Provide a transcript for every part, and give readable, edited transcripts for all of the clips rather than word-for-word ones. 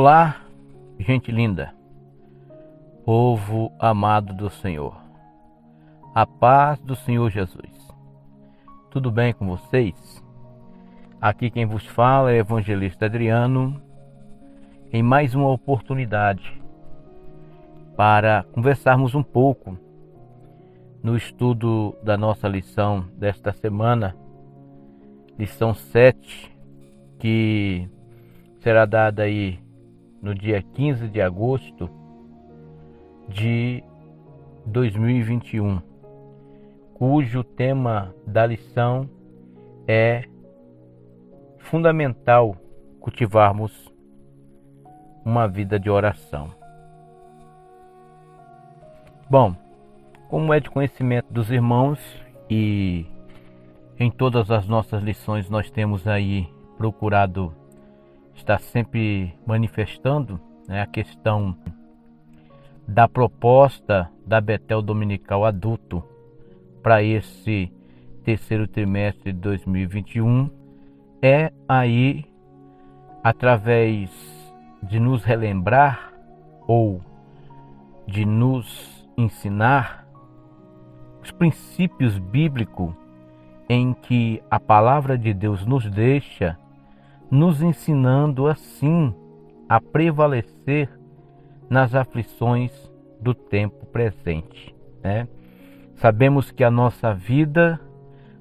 Olá, gente linda, povo amado do Senhor, a paz do Senhor Jesus. Tudo bem com vocês? Aqui quem vos fala é o evangelista Adriano, em mais uma oportunidade para conversarmos um pouco no estudo da nossa lição desta semana, lição 7, que será dada aí no dia 15 de agosto de 2021, cujo tema da lição é fundamental cultivarmos uma vida de oração. Bom, como é de conhecimento dos irmãos e em todas as nossas lições nós temos aí procurado estar sempre manifestando, a questão da proposta da Betel Dominical Adulto para esse terceiro trimestre de 2021, é aí através de nos relembrar ou de nos ensinar os princípios bíblicos em que a palavra de Deus nos deixa, nos ensinando assim a prevalecer nas aflições do tempo presente, Sabemos que a nossa vida,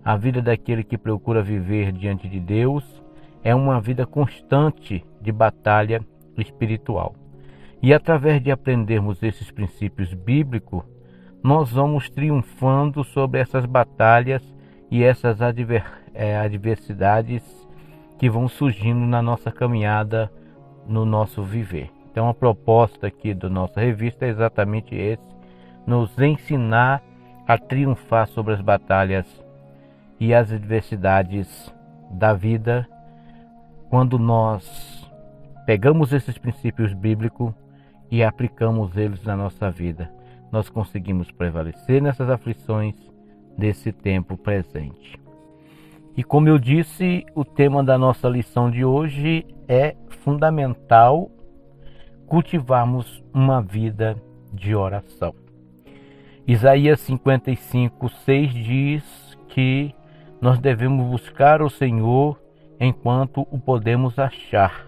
a vida daquele que procura viver diante de Deus, é uma vida constante de batalha espiritual. E através de aprendermos esses princípios bíblicos, nós vamos triunfando sobre essas batalhas e essas adversidades que vão surgindo na nossa caminhada, no nosso viver. Então a proposta aqui da nossa revista é exatamente esse: nos ensinar a triunfar sobre as batalhas e as adversidades da vida. Quando nós pegamos esses princípios bíblicos e aplicamos eles na nossa vida, nós conseguimos prevalecer nessas aflições desse tempo presente. E como eu disse, o tema da nossa lição de hoje é fundamental cultivarmos uma vida de oração. Isaías 55:6 diz que nós devemos buscar o Senhor enquanto o podemos achar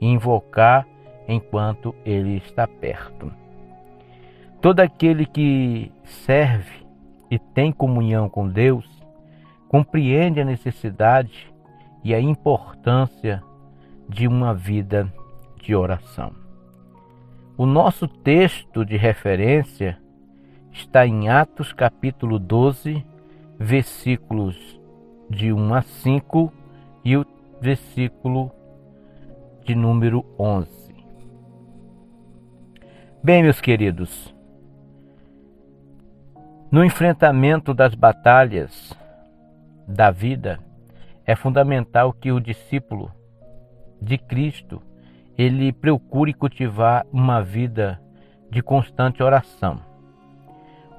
e invocar enquanto Ele está perto. Todo aquele que serve e tem comunhão com Deus compreende a necessidade e a importância de uma vida de oração. O nosso texto de referência está em Atos capítulo 12, versículos de 1 a 5 e o versículo de número 11. Bem, meus queridos, no enfrentamento das batalhas da vida, é fundamental que o discípulo de Cristo ele procure cultivar uma vida de constante oração.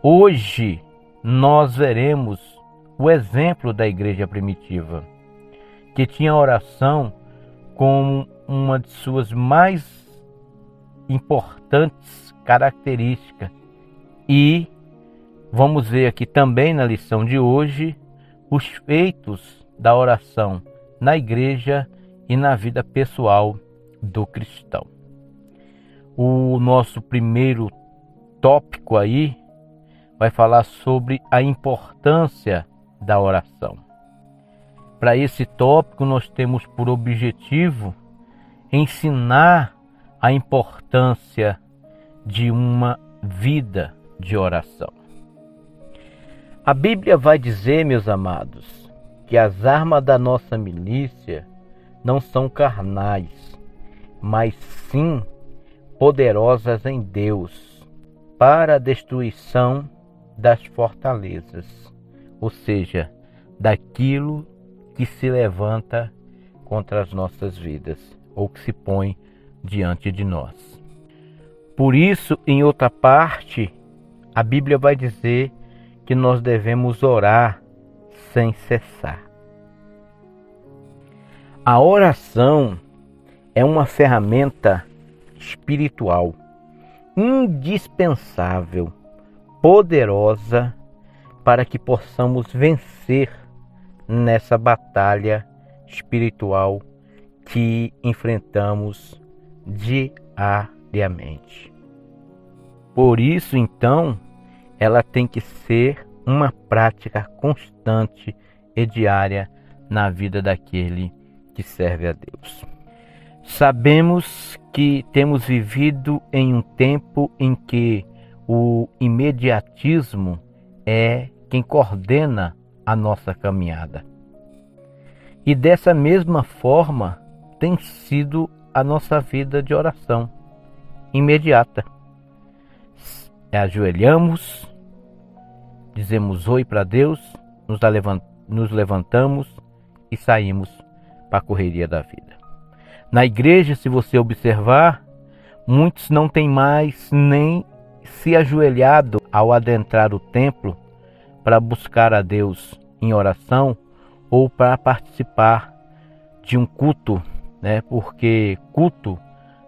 Hoje nós veremos o exemplo da igreja primitiva, que tinha a oração como uma de suas mais importantes características. E vamos ver aqui também na lição de hoje os feitos da oração na igreja e na vida pessoal do cristão. O nosso primeiro tópico aí vai falar sobre a importância da oração. Para esse tópico nós temos por objetivo ensinar a importância de uma vida de oração. A Bíblia vai dizer, meus amados, que as armas da nossa milícia não são carnais, mas sim poderosas em Deus para a destruição das fortalezas, ou seja, daquilo que se levanta contra as nossas vidas ou que se põe diante de nós. Por isso, em outra parte, a Bíblia vai dizer que nós devemos orar sem cessar. A oração é uma ferramenta espiritual indispensável, poderosa, para que possamos vencer nessa batalha espiritual que enfrentamos diariamente. Por isso, então, ela tem que ser uma prática constante e diária na vida daquele que serve a Deus. Sabemos que temos vivido em um tempo em que o imediatismo é quem coordena a nossa caminhada. E dessa mesma forma tem sido a nossa vida de oração imediata. Ajoelhamos, dizemos oi para Deus, nos levantamos e saímos para a correria da vida. Na igreja, se você observar, muitos não têm mais nem se ajoelhado ao adentrar o templo para buscar a Deus em oração ou para participar de um culto, né? Porque culto,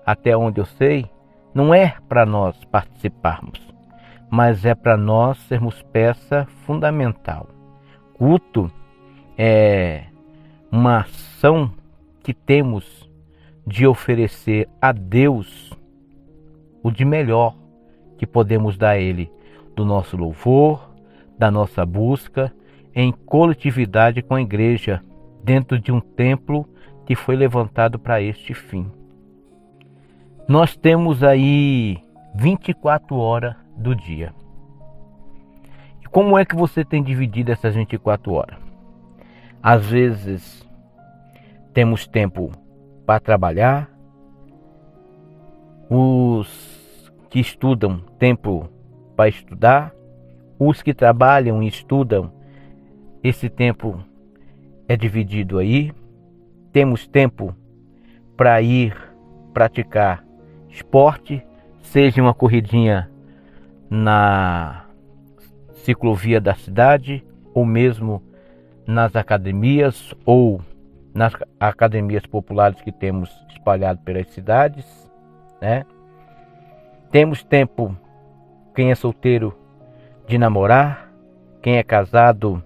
até onde eu sei, não é para nós participarmos, mas é para nós sermos peça fundamental. Culto é uma ação que temos de oferecer a Deus o de melhor que podemos dar a Ele, do nosso louvor, da nossa busca, em coletividade com a igreja, dentro de um templo que foi levantado para este fim. Nós temos aí 24 horas do dia. E como é que você tem dividido essas 24 horas? Às vezes temos tempo para trabalhar, os que estudam, tempo para estudar, os que trabalham e estudam, esse tempo é dividido aí. Temos tempo para ir praticar esporte, seja uma corridinha na ciclovia da cidade, ou mesmo nas academias, ou nas academias populares que temos espalhado pelas cidades, né? Temos tempo, quem é solteiro, de namorar, quem é casado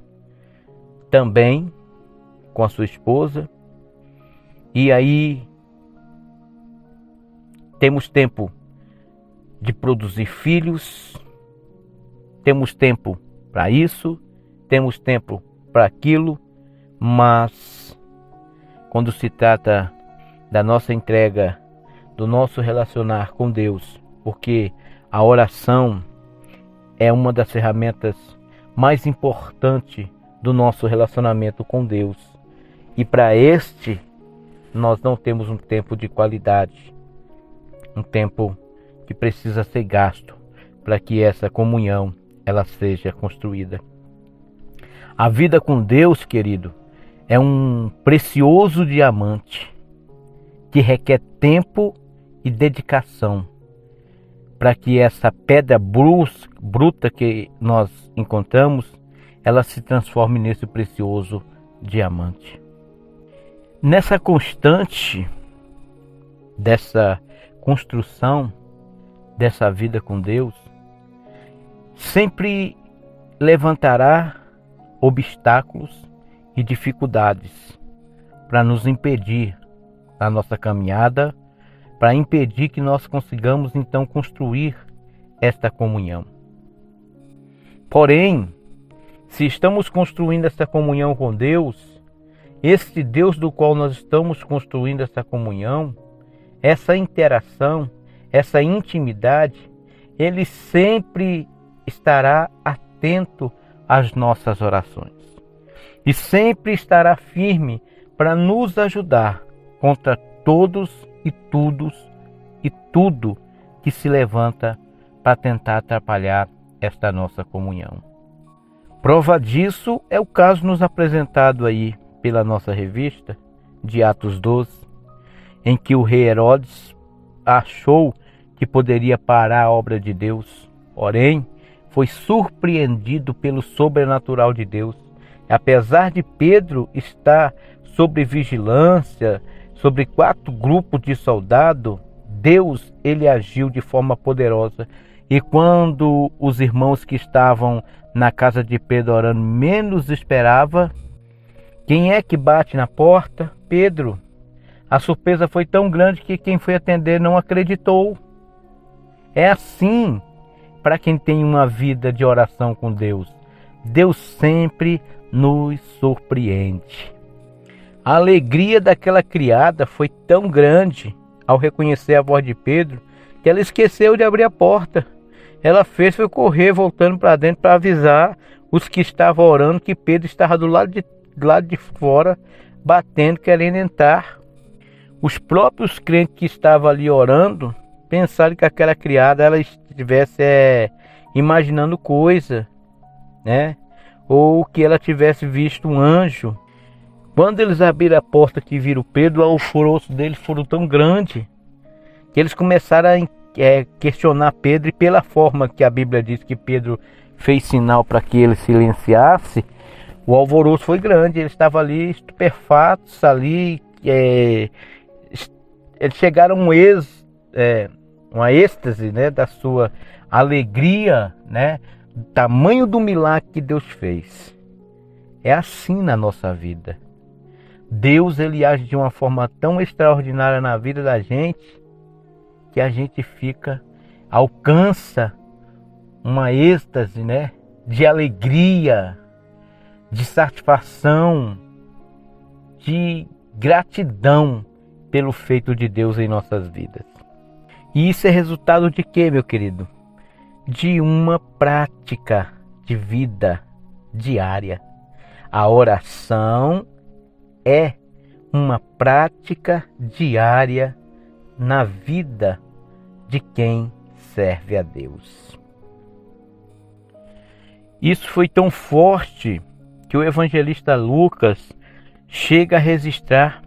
também com a sua esposa. E aí temos tempo de produzir filhos, temos tempo para isso, temos tempo para aquilo, mas quando se trata da nossa entrega, do nosso relacionar com Deus, porque a oração é uma das ferramentas mais importantes do nosso relacionamento com Deus. E para este, nós não temos um tempo de qualidade, um tempo que precisa ser gasto para que essa comunhão ela seja construída. A vida com Deus, querido, é um precioso diamante que requer tempo e dedicação para que essa pedra bruta que nós encontramos, ela se transforme nesse precioso diamante. Nessa constante dessa construção dessa vida com Deus, sempre levantará obstáculos e dificuldades para nos impedir na nossa caminhada, para impedir que nós consigamos então construir esta comunhão. Porém, se estamos construindo essa comunhão com Deus, esse Deus do qual nós estamos construindo essa comunhão, essa interação, essa intimidade, Ele sempre estará atento às nossas orações e sempre estará firme para nos ajudar contra todos e tudo que se levanta para tentar atrapalhar esta nossa comunhão. Prova disso é o caso nos apresentado aí pela nossa revista de Atos 12, em que o rei Herodes achou que poderia parar a obra de Deus, porém foi surpreendido pelo sobrenatural de Deus. Apesar de Pedro estar sob vigilância, sobre 4 grupos de soldados, Deus, ele agiu de forma poderosa. E quando os irmãos que estavam na casa de Pedro orando menos esperava, quem é que bate na porta? Pedro. A surpresa foi tão grande que quem foi atender não acreditou. É assim para quem tem uma vida de oração com Deus. Deus sempre nos surpreende. A alegria daquela criada foi tão grande ao reconhecer a voz de Pedro que ela esqueceu de abrir a porta. Ela foi correr voltando para dentro para avisar os que estavam orando que Pedro estava do lado de fora, batendo, querendo entrar. Os próprios crentes que estavam ali orando pensaram que aquela criada ela estivesse imaginando coisa, né? Ou que ela tivesse visto um anjo. Quando eles abriram a porta que viram Pedro, o alvoroço deles foram tão grande que eles começaram a questionar Pedro, e pela forma que a Bíblia diz que Pedro fez sinal para que ele silenciasse, o alvoroço foi grande. Eles estavam ali estupefatos, ali, eles chegaram a uma êxtase, né, da sua alegria, né, do tamanho do milagre que Deus fez. É assim na nossa vida. Deus, ele age de uma forma tão extraordinária na vida da gente que a gente alcança uma êxtase, né, de alegria, de satisfação, de gratidão pelo feito de Deus em nossas vidas. E isso é resultado de quê, meu querido? De uma prática de vida diária. A oração é uma prática diária na vida de quem serve a Deus. Isso foi tão forte que o evangelista Lucas chega a registrar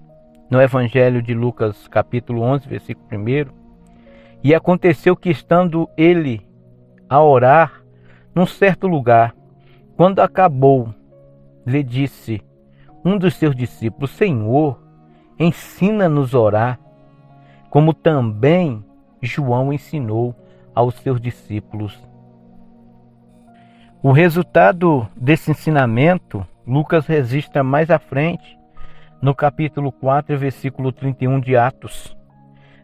no Evangelho de Lucas, capítulo 11, versículo 1. E aconteceu que, estando ele a orar num certo lugar, quando acabou, lhe disse um dos seus discípulos: Senhor, ensina-nos a orar, como também João ensinou aos seus discípulos. O resultado desse ensinamento, Lucas registra mais à frente, no capítulo 4, versículo 31 de Atos,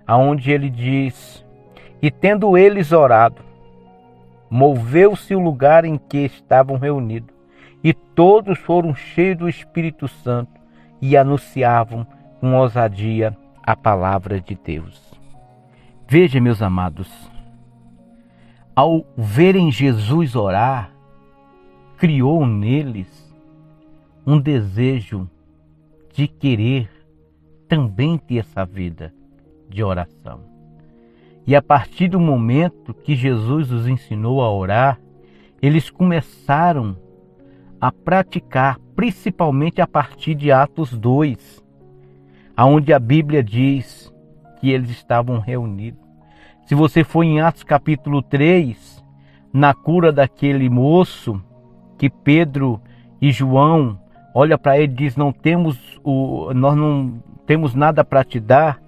aonde ele diz: E tendo eles orado, moveu-se o lugar em que estavam reunidos, e todos foram cheios do Espírito Santo e anunciavam com ousadia a palavra de Deus. Veja, meus amados, ao verem Jesus orar, criou neles um desejo de querer também ter essa vida de oração. E a partir do momento que Jesus os ensinou a orar, eles começaram a praticar, principalmente a partir de Atos 2, onde a Bíblia diz que eles estavam reunidos. Se você for em Atos capítulo 3, na cura daquele moço, que Pedro e João olha para ele e diz: nós não temos nada para te dar,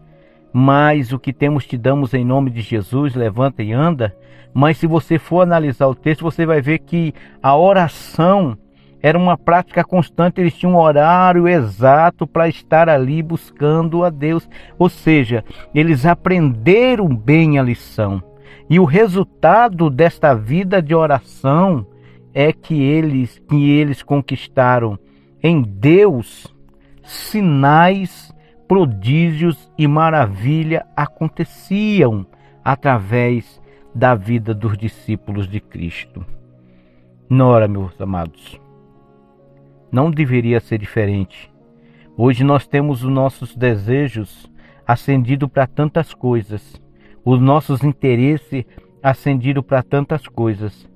mas o que temos te damos em nome de Jesus, levanta e anda. Mas se você for analisar o texto, você vai ver que a oração era uma prática constante. Eles tinham um horário exato para estar ali buscando a Deus. Ou seja, eles aprenderam bem a lição. E o resultado desta vida de oração é que eles conquistaram em Deus sinais, prodígios e maravilha aconteciam através da vida dos discípulos de Cristo. Ora, meus amados, não deveria ser diferente. Hoje nós temos os nossos desejos acendidos para tantas coisas, os nossos interesses acendidos para tantas coisas,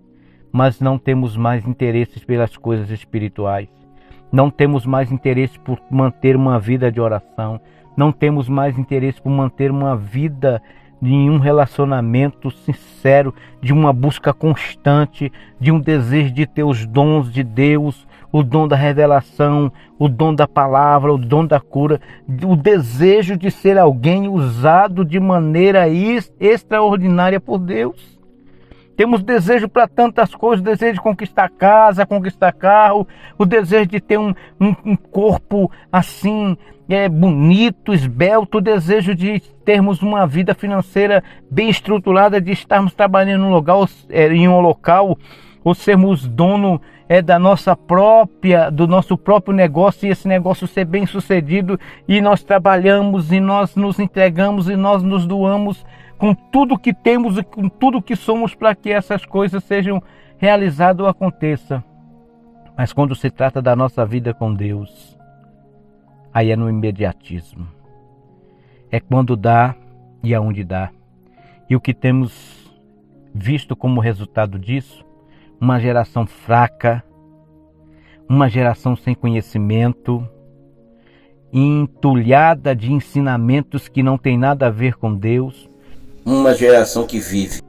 mas não temos mais interesses pelas coisas espirituais. Não temos mais interesse por manter uma vida de oração. Não temos mais interesse por manter uma vida de um relacionamento sincero, de uma busca constante, de um desejo de ter os dons de Deus, o dom da revelação, o dom da palavra, o dom da cura, o desejo de ser alguém usado de maneira extraordinária por Deus. Temos desejo para tantas coisas, o desejo de conquistar casa, conquistar carro, o desejo de ter um corpo assim, bonito, esbelto, o desejo de termos uma vida financeira bem estruturada, de estarmos trabalhando em um local, ou sermos dono do nosso próprio negócio, e esse negócio ser bem sucedido, e nós trabalhamos, e nós nos entregamos, e nós nos doamos com tudo que temos e com tudo que somos para que essas coisas sejam realizadas ou aconteçam. Mas quando se trata da nossa vida com Deus, aí é no imediatismo. É quando dá e aonde dá. E o que temos visto como resultado disso? Uma geração fraca, uma geração sem conhecimento, entulhada de ensinamentos que não tem nada a ver com Deus. Uma geração que vive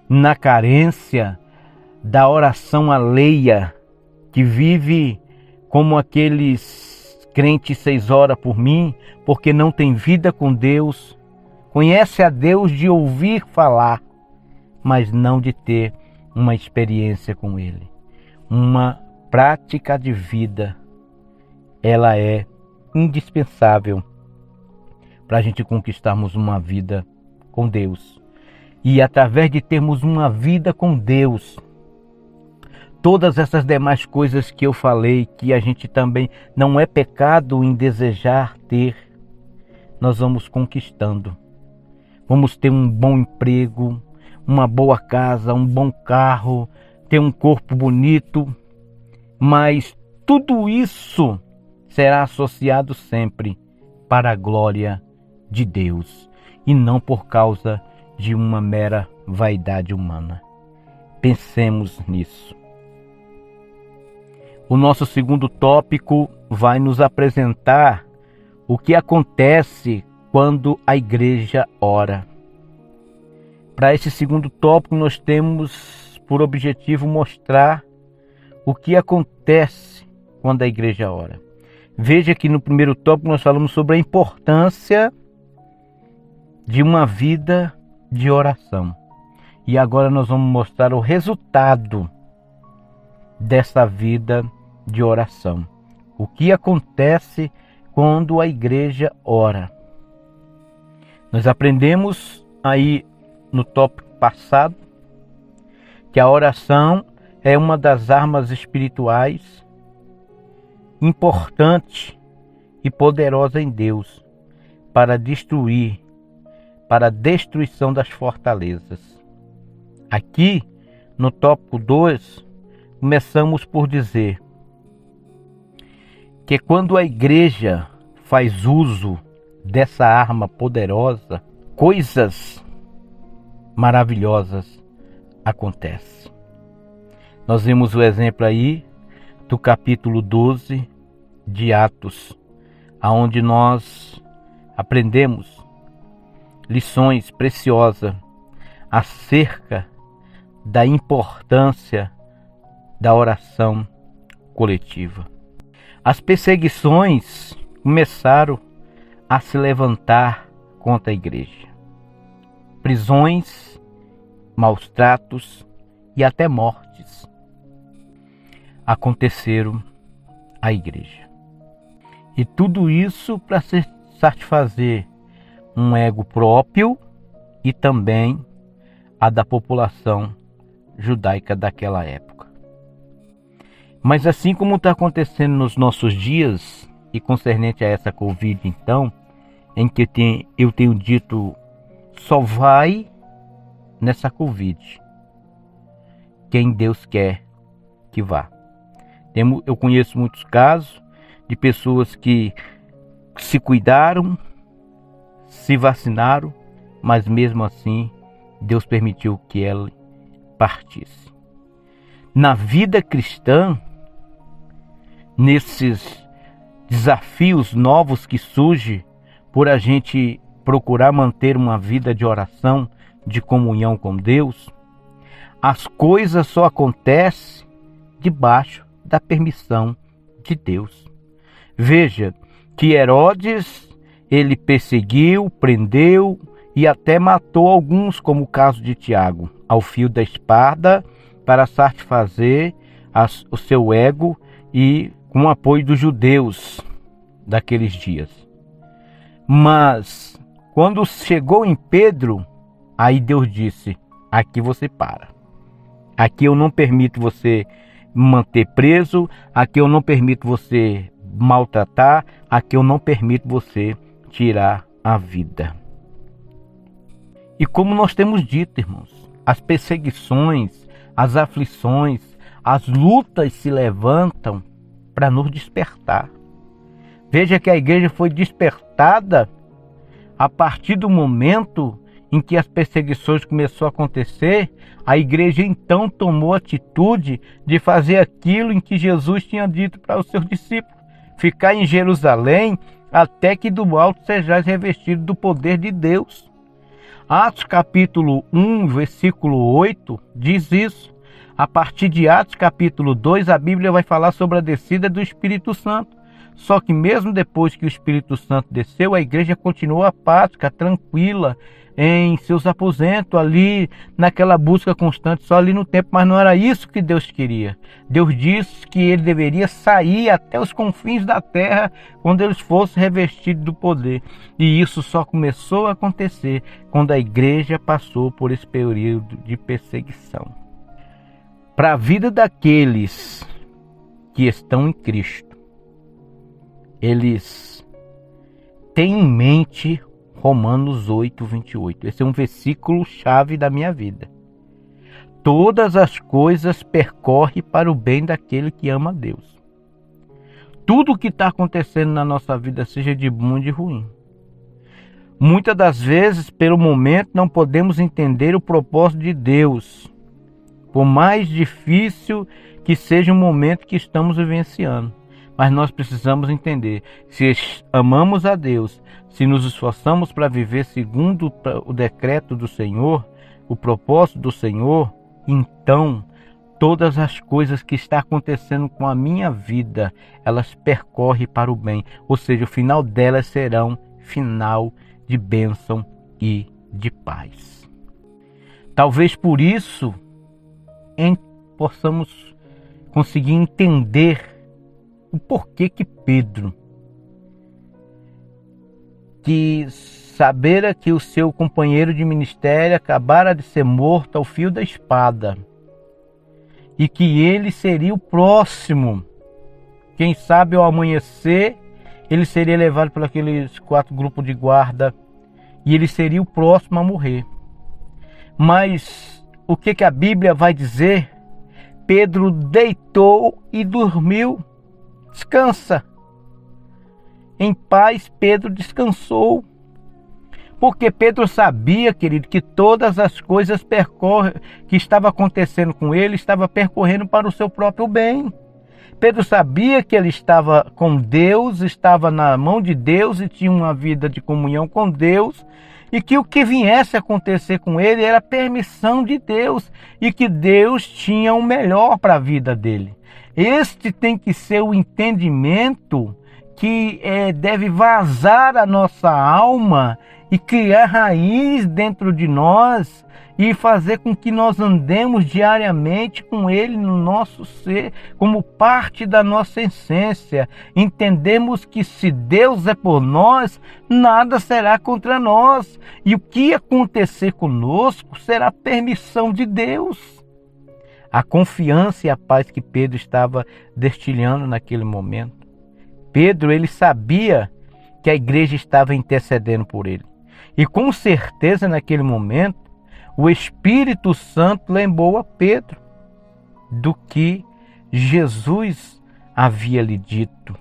na carência da oração alheia, que vive como aqueles crentes 6 horas por mim, porque não tem vida com Deus, conhece a Deus de ouvir falar, mas não de ter uma experiência com Ele. Uma prática de vida, ela é indispensável para a gente conquistarmos uma vida com Deus. E através de termos uma vida com Deus, todas essas demais coisas que eu falei, que a gente também não é pecado em desejar ter, nós vamos conquistando. Vamos ter um bom emprego, uma boa casa, um bom carro, ter um corpo bonito, mas tudo isso será associado sempre para a glória de Deus, e não por causa de uma mera vaidade humana. Pensemos nisso. O nosso segundo tópico vai nos apresentar o que acontece quando a igreja ora. Para esse segundo tópico, nós temos por objetivo mostrar o que acontece quando a igreja ora. Veja que no primeiro tópico nós falamos sobre a importância de uma vida de oração. E agora nós vamos mostrar o resultado dessa vida de oração. O que acontece quando a igreja ora. Nós aprendemos aí no tópico passado que a oração é uma das armas espirituais importante e poderosa em Deus para a destruição das fortalezas. Aqui, no tópico 2, começamos por dizer que quando a igreja faz uso dessa arma poderosa, coisas maravilhosas acontecem. Nós vimos o exemplo aí do capítulo 12 de Atos, aonde nós aprendemos lições preciosas acerca da importância da oração coletiva. As perseguições começaram a se levantar contra a igreja. Prisões, maus tratos e até mortes aconteceram à igreja. E tudo isso para satisfazer um ego próprio e também a da população judaica daquela época. Mas assim como está acontecendo nos nossos dias, e concernente a essa Covid então, em que eu tenho dito, só vai nessa Covid quem Deus quer que vá. Eu conheço muitos casos de pessoas que se cuidaram, se vacinaram, mas mesmo assim Deus permitiu que ela partisse. Na vida cristã, nesses desafios novos que surgem por a gente procurar manter uma vida de oração, de comunhão com Deus, as coisas só acontecem debaixo da permissão de Deus. Veja que Herodes, ele perseguiu, prendeu e até matou alguns, como o caso de Tiago, ao fio da espada, para satisfazer o seu ego e com o apoio dos judeus daqueles dias. Mas quando chegou em Pedro, aí Deus disse: aqui você para. Aqui eu não permito você manter preso, aqui eu não permito você maltratar, aqui eu não permito você tirar a vida. E como nós temos dito, irmãos, as perseguições, as aflições, as lutas se levantam para nos despertar. Veja que a igreja foi despertada a partir do momento em que as perseguições começaram a acontecer. A igreja então tomou a atitude de fazer aquilo em que Jesus tinha dito para os seus discípulos: ficar em Jerusalém até que do alto sejais revestidos do poder de Deus. Atos capítulo 1, versículo 8 diz isso. A partir de Atos capítulo 2, a Bíblia vai falar sobre a descida do Espírito Santo. Só que mesmo depois que o Espírito Santo desceu, a igreja continuou apática, tranquila, em seus aposentos, ali naquela busca constante, só ali no templo. Mas não era isso que Deus queria. Deus disse que ele deveria sair até os confins da terra quando eles fossem revestidos do poder. E isso só começou a acontecer quando a igreja passou por esse período de perseguição. Para a vida daqueles que estão em Cristo, eles têm em mente Romanos 8, 28. Esse é um versículo chave da minha vida. Todas as coisas percorrem para o bem daquele que ama a Deus. Tudo o que está acontecendo na nossa vida, seja de bom ou de ruim. Muitas das vezes, pelo momento, não podemos entender o propósito de Deus, por mais difícil que seja o momento que estamos vivenciando. Mas nós precisamos entender, se amamos a Deus, se nos esforçamos para viver segundo o decreto do Senhor, o propósito do Senhor, então todas as coisas que estão acontecendo com a minha vida, elas percorrem para o bem. Ou seja, o final delas serão final de bênção e de paz. Talvez por isso possamos conseguir entender o porquê que Pedro, que sabera que o seu companheiro de ministério acabara de ser morto ao fio da espada e que ele seria o próximo, quem sabe ao amanhecer ele seria levado por aqueles 4 grupos de guarda e ele seria o próximo a morrer. Mas o que a Bíblia vai dizer? Pedro deitou e dormiu. Descansa. Em paz, Pedro descansou. Porque Pedro sabia, querido, que todas as coisas que estavam acontecendo com ele, estava percorrendo para o seu próprio bem. Pedro sabia que ele estava com Deus, estava na mão de Deus e tinha uma vida de comunhão com Deus. E que o que viesse a acontecer com ele era permissão de Deus. E que Deus tinha o melhor para a vida dele. Este tem que ser o entendimento que deve vazar a nossa alma e criar raiz dentro de nós e fazer com que nós andemos diariamente com Ele no nosso ser, como parte da nossa essência. Entendemos que se Deus é por nós, nada será contra nós. E o que acontecer conosco será permissão de Deus. A confiança e a paz que Pedro estava destilhando naquele momento. Pedro, ele sabia que a igreja estava intercedendo por ele. E com certeza naquele momento, o Espírito Santo lembrou a Pedro do que Jesus havia lhe dito,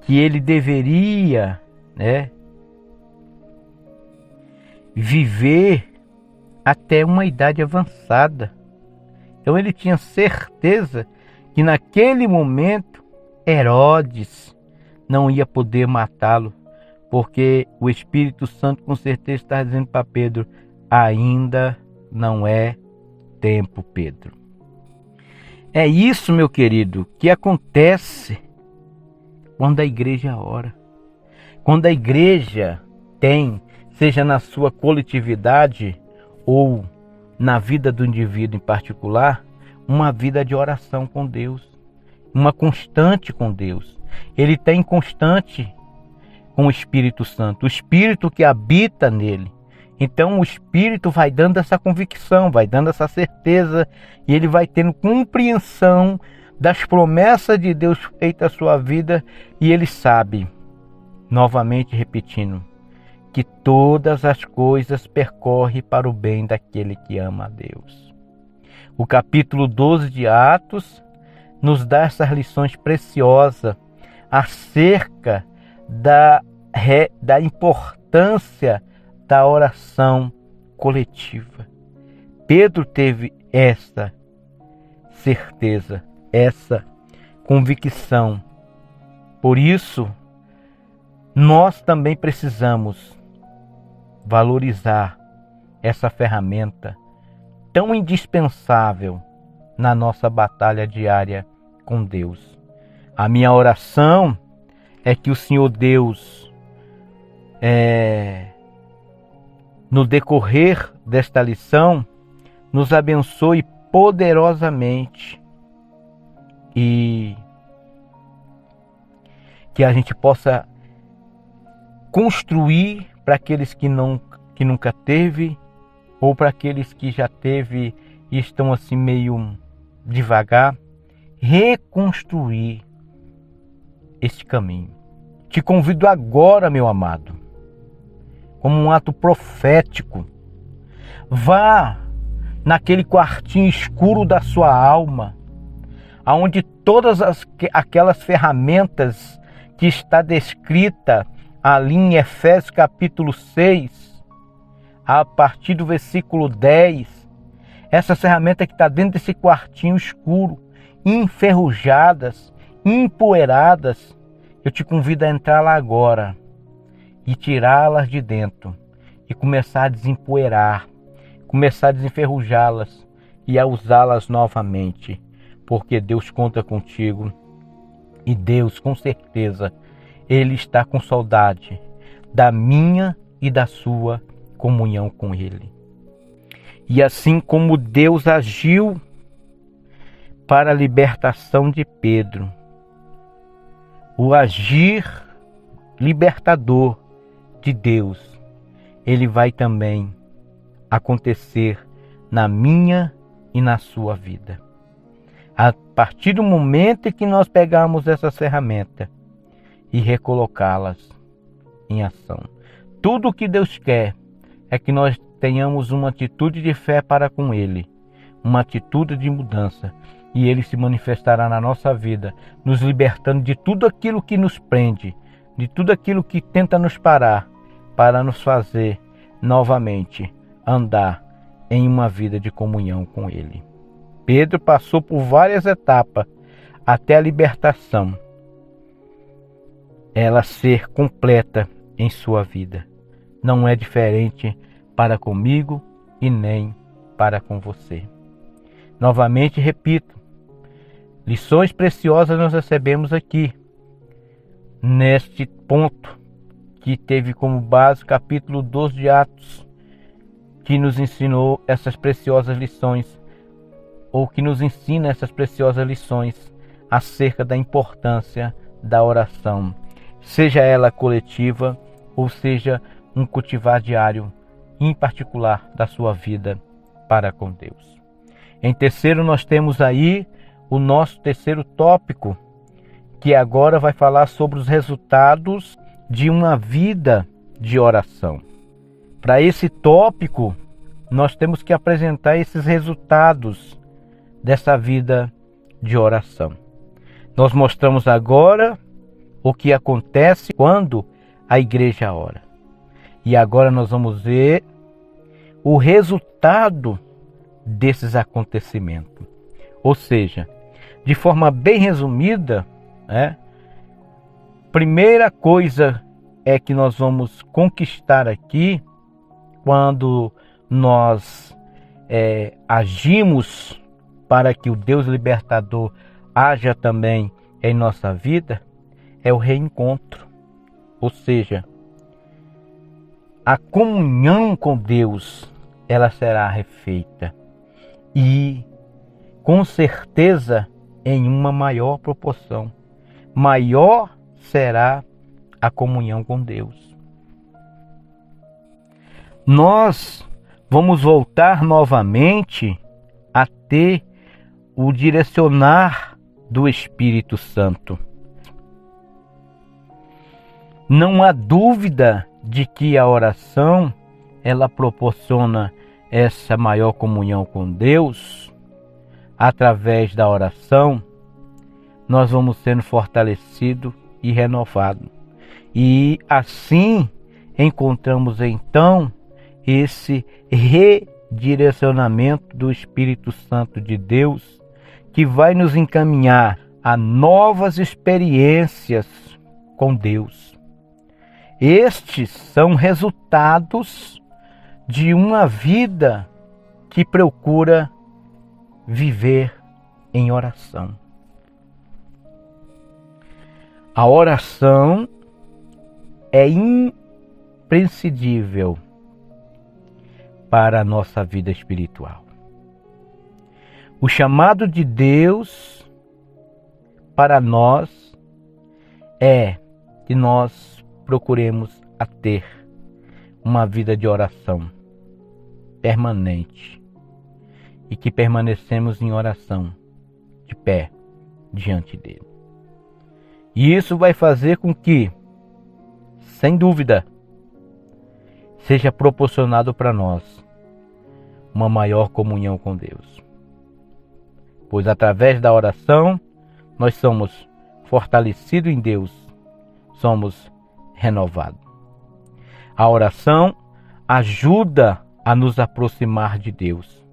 que ele deveria viver até uma idade avançada. Então ele tinha certeza que naquele momento Herodes não ia poder matá-lo, porque o Espírito Santo com certeza está dizendo para Pedro: ainda não é tempo, Pedro. É isso, meu querido, que acontece quando a igreja ora. Quando a igreja tem, seja na sua coletividade ou na vida do indivíduo em particular, uma vida de oração com Deus, uma constante com Deus. Ele tem constante com o Espírito Santo, o Espírito que habita nele. Então o Espírito vai dando essa convicção, vai dando essa certeza, e ele vai tendo compreensão das promessas de Deus feitas à sua vida, e ele sabe, novamente repetindo, que todas as coisas percorrem para o bem daquele que ama a Deus. O capítulo 12 de Atos nos dá essas lições preciosas acerca da importância da oração coletiva. Pedro teve essa certeza, essa convicção. Por isso, nós também precisamos valorizar essa ferramenta tão indispensável na nossa batalha diária com Deus. A minha oração é que o Senhor Deus, no decorrer desta lição, nos abençoe poderosamente e que a gente possa construir para aqueles que nunca teve, ou para aqueles que já teve e estão assim meio devagar, reconstruir este caminho. Te convido agora, meu amado, como um ato profético, vá naquele quartinho escuro da sua alma, aonde todas aquelas ferramentas que está descrita ali em Efésios capítulo 6, a partir do versículo 10, essa ferramenta que está dentro desse quartinho escuro, enferrujadas, empoeiradas, eu te convido a entrar lá agora e tirá-las de dentro e começar a desempoeirar, começar a desenferrujá-las e a usá-las novamente, porque Deus conta contigo e Deus, com certeza, Ele está com saudade da minha e da sua comunhão com Ele. E assim como Deus agiu para a libertação de Pedro, o agir libertador de Deus, ele vai também acontecer na minha e na sua vida. A partir do momento em que nós pegarmos essas ferramentas e recolocá-las em ação. Tudo o que Deus quer é que nós tenhamos uma atitude de fé para com Ele, uma atitude de mudança, e Ele se manifestará na nossa vida, nos libertando de tudo aquilo que nos prende, de tudo aquilo que tenta nos parar, para nos fazer novamente andar em uma vida de comunhão com Ele. Pedro passou por várias etapas até a libertação, ela ser completa em sua vida. Não é diferente para comigo e nem para com você. Novamente repito, lições preciosas nós recebemos aqui, neste ponto, que teve como base o capítulo 12 de Atos, que nos ensinou essas preciosas lições, ou que nos ensina essas preciosas lições acerca da importância da oração, seja ela coletiva, ou seja um cultivar diário, em particular da sua vida para com Deus. Em terceiro, nós temos aí o nosso terceiro tópico, que agora vai falar sobre os resultados de uma vida de oração. Para esse tópico, nós temos que apresentar esses resultados dessa vida de oração. Nós mostramos agora o que acontece quando a igreja ora. E agora nós vamos ver o resultado desses acontecimentos. Ou seja, de forma bem resumida, primeira coisa é que nós vamos conquistar aqui quando nós agimos para que o Deus libertador haja também em nossa vida, é o reencontro. Ou seja, a comunhão com Deus, ela será refeita. E, com certeza, em uma maior proporção. Maior será a comunhão com Deus. Nós vamos voltar novamente a ter o direcionar do Espírito Santo. Não há dúvida de que a oração, ela proporciona essa maior comunhão com Deus. Através da oração, nós vamos sendo fortalecidos e renovados. E assim encontramos então esse redirecionamento do Espírito Santo de Deus, que vai nos encaminhar a novas experiências com Deus. Estes são resultados de uma vida que procura viver em oração. A oração é imprescindível para a nossa vida espiritual. O chamado de Deus para nós é que nós procuremos a ter uma vida de oração permanente e que permanecemos em oração de pé diante dele. E isso vai fazer com que, sem dúvida, seja proporcionado para nós uma maior comunhão com Deus. Pois através da oração nós somos fortalecidos em Deus, somos renovados. A oração ajuda a nos aproximar de Deus.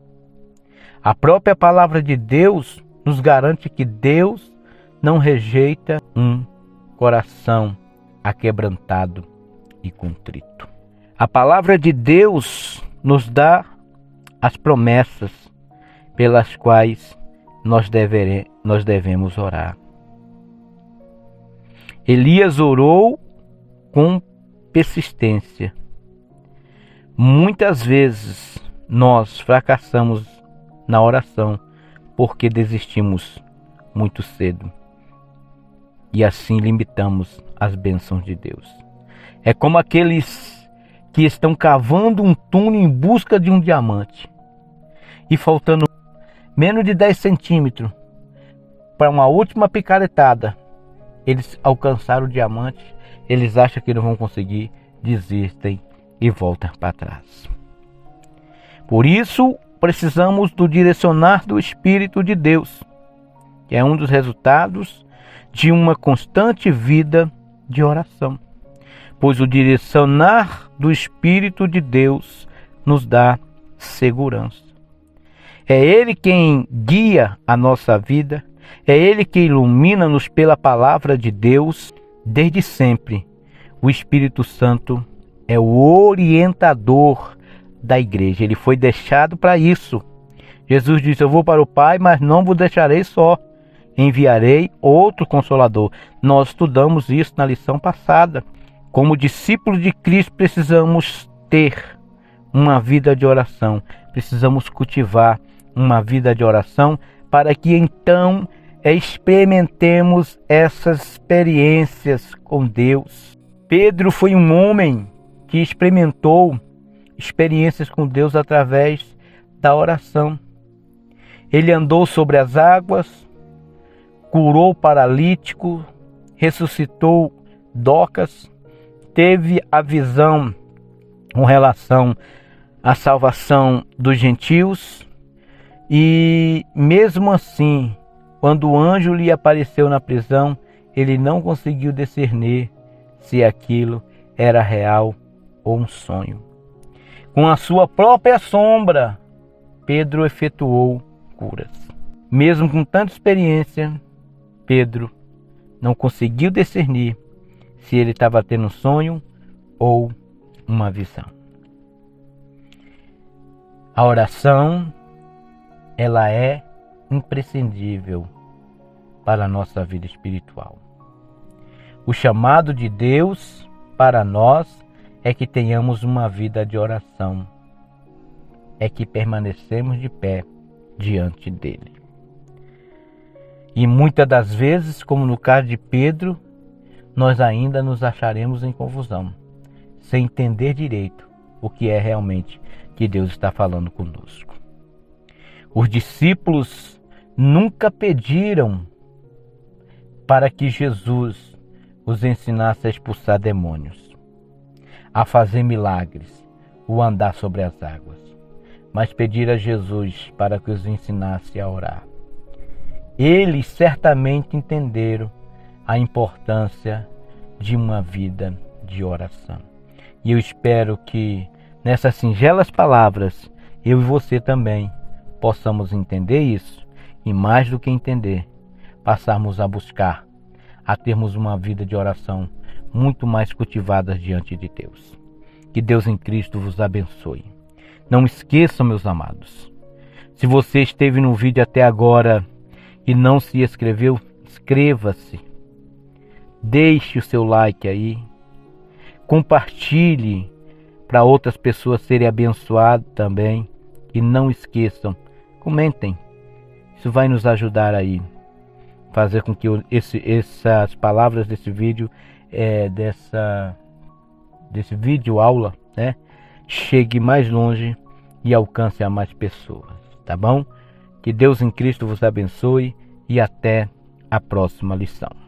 A própria palavra de Deus nos garante que Deus não rejeita um coração aquebrantado e contrito. A palavra de Deus nos dá as promessas pelas quais nós devemos orar. Elias orou com persistência. Muitas vezes nós fracassamos na oração porque desistimos muito cedo e assim limitamos as bênçãos de Deus. É como aqueles que estão cavando um túnel em busca de um diamante e faltando menos de 10 centímetros para uma última picaretada, eles alcançaram o diamante, eles acham que não vão conseguir, desistem e voltam para trás. Por isso, precisamos do direcionar do Espírito de Deus, que é um dos resultados de uma constante vida de oração. Pois o direcionar do Espírito de Deus nos dá segurança. É Ele quem guia a nossa vida, é Ele que ilumina-nos pela palavra de Deus. Desde sempre, o Espírito Santo é o orientador da igreja. Ele foi deixado para isso. Jesus disse: eu vou para o Pai, mas não vos deixarei só. Enviarei outro Consolador. Nós estudamos isso na lição passada. Como discípulos de Cristo, precisamos ter uma vida de oração. Precisamos cultivar uma vida de oração para que então experimentemos essas experiências com Deus. Pedro foi um homem que experimentou experiências com Deus através da oração. Ele andou sobre as águas, curou o paralítico, ressuscitou Dorcas, teve a visão com relação à salvação dos gentios e mesmo assim, quando o anjo lhe apareceu na prisão, ele não conseguiu discernir se aquilo era real ou um sonho. Com a sua própria sombra, Pedro efetuou curas. Mesmo com tanta experiência, Pedro não conseguiu discernir se ele estava tendo um sonho ou uma visão. A oração, ela é imprescindível para a nossa vida espiritual. O chamado de Deus para nós é que tenhamos uma vida de oração, é que permanecemos de pé diante dele. E muitas das vezes, como no caso de Pedro, nós ainda nos acharemos em confusão, sem entender direito o que é realmente que Deus está falando conosco. Os discípulos nunca pediram para que Jesus os ensinasse a expulsar demônios, a fazer milagres, ou andar sobre as águas, mas pediram a Jesus para que os ensinasse a orar. Eles certamente entenderam a importância de uma vida de oração. E eu espero que nessas singelas palavras, eu e você também possamos entender isso e, mais do que entender, passarmos a buscar, a termos uma vida de oração muito mais cultivada diante de Deus. Que Deus em Cristo vos abençoe. Não esqueçam, meus amados, se você esteve no vídeo até agora e não se inscreveu, inscreva-se. Deixe o seu like aí. Compartilhe para outras pessoas serem abençoadas também. E não esqueçam, comentem. Isso vai nos ajudar aí. Fazer com que essas palavras desse vídeo, desse vídeo aula, né, chegue mais longe e alcance a mais pessoas. Tá bom? Que Deus em Cristo vos abençoe e até a próxima lição.